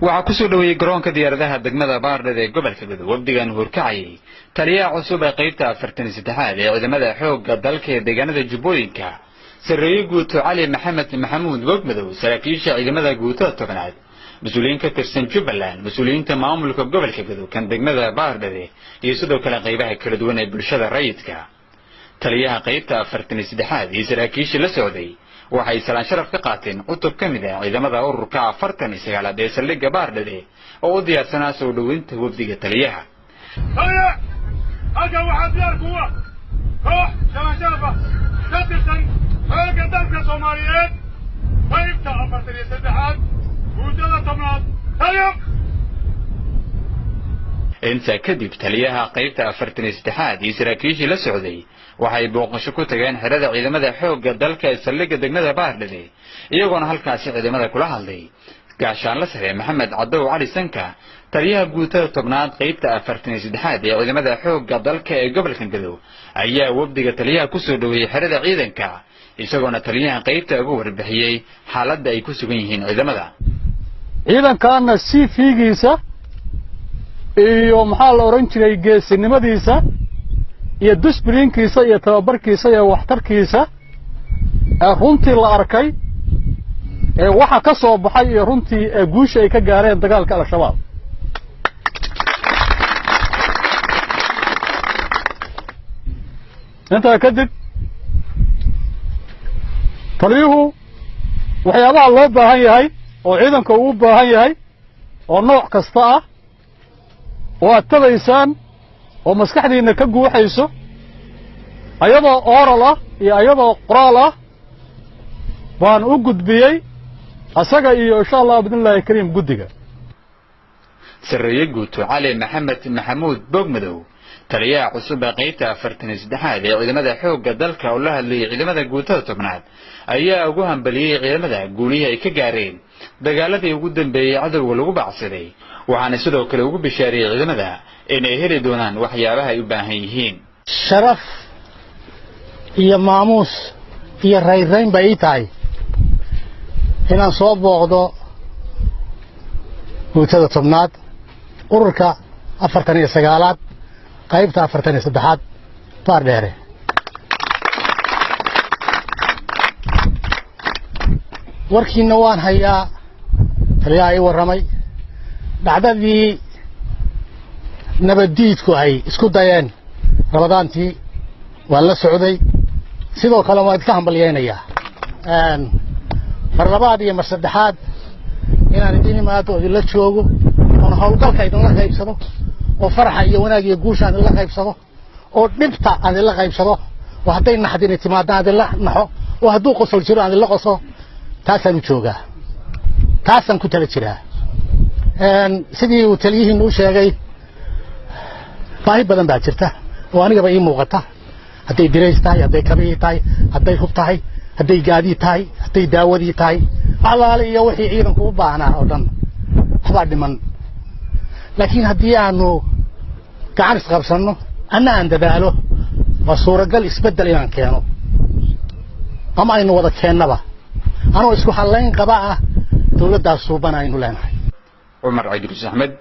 waxaa ku soo dhaweeyay garoonka diyaaradaha degmada Baardheer ee gobolka Gadow wafdigan horkacayay taliyaha cusub ee qaybta 43 ee ciidamada xoogga dalka ee deegaanada Jubbooyinka Sarreeye Guuto Cali Maxamed Maxamuud Wogmadow saraakiisha ciidamada guuto tobnaad مسؤولين كترسن جبلان مسؤولين تمامل كقبل كجدو كان دجمة باردة يسودو كلا قيبها كل دون بالشدة ريتك تليها قيبتها فرتني سدحاد يسراكيش لسعودي وحي سلان شرف قاتن أطب كمذا إذا ماذا الركع فرتني سيالا ديس اللي باردة أو دي سناس ودوينت وبدي تليها هيا أجا واحد يار قوة روح سلان شرفة كترسن هيا قدامك الصوماليين قيبتها فرتني سدحاد انت كدب تليها قيبتها فرتني استحاد يسراكيش لسعودي waxay booqasho ku tageen xirada ciidamada xoogga dalka ee saldhigga degmada Baardheer iyagoona halkaasi ciidamada kula hadlay gaashaan la sareeyay Maxamed Cadow Cali Sanka taliyaha guutada tobnaad qaybta 43 ee ciidamada xoogga dalka ee gobolka Gadow ayaa wafdiga taliyaha ku soo dhaweeyay xirada ciidanka isagoona taliyaha qaybta ugu warbixiyay xaaladda ay ku sugan yihiin ciidamada ciidankaana si fiigiisa iyo maxaa la oran jiray geesinimadiisa iyo disciplinkiisa iyo tababarkiisa iyo waxtarkiisa runtii la arkay waxa ka soo baxay iyo runtii guusha ay ka gaareen dagaalka al-shabaab inta kadib taliyuhu waxyaabaha loo baahan yahay oo ciidanka uu baahan yahay oo nooc kasta ah oo aad tabaysaan oo maskaxdiina ka guuxayso ayadoo oral ah iyo ayadoo qoraal ah baan u gudbiyay asaga iyo insha Allah bidnillaahi kariim gudiga Sarreeye Guuto Cali Maxamed Maxamuud Wogmadow taliyaha cusub ee qaybta 43 ee ciidamada xoogga dalka oo la hadlayay ciidamada guutada tobnaad ayaa ugu hambaliyay ciidamada guulihi ay ka gaareen dagaaladii ugu dambeeyay cadawga lagu bacsaday waxaana sidoo kale ugu bishaariyay ciidamada inay heli doonaan waxyaabaha ay u baahan yihiin sharaf iyo maamuus iyo rayrayn bay tahay inaan soo booqdo guutada tobnaad ururka 49aad qaybta 43aad Baardheer warkiina waan hayaa taliyaha ay waramay dhacdadii nabadiidku ay isku dayeen rabadaantii waa la socday sidoo kale waan ka hambalyeynaya mar labaad iyo mar saddexaad inaan idin imaado la joogo oo hawlgalka idin la qaybsado oo faraxa iyo wanaag iyo guusha aan la qaybsado oo dhibta aan la qaybsado oo haday naxdin timaadaan la naxo oo haduu qosol jiro aan la qoso taasaan u joogaa taasaan ku tala jiraa sidii uu taliyihiin u sheegay baahi badan baa jirta oo anigaba ii muuqata haday direys tahay haday kabii tahay haday hub tahay haday gaadi tahay haday daawadii tahay alaale iyo wixii ciidanku u baahnaa oo dhan waxba dhiman laakiin haddii aanu gacan isqabsanno anna aan dadaalo waa suuragal isbedel inaan keeno ama aynu wada keennaba anoo isku halayn qaba ah dawladdaas suuban aynu leenahay Umar Idris Ahmed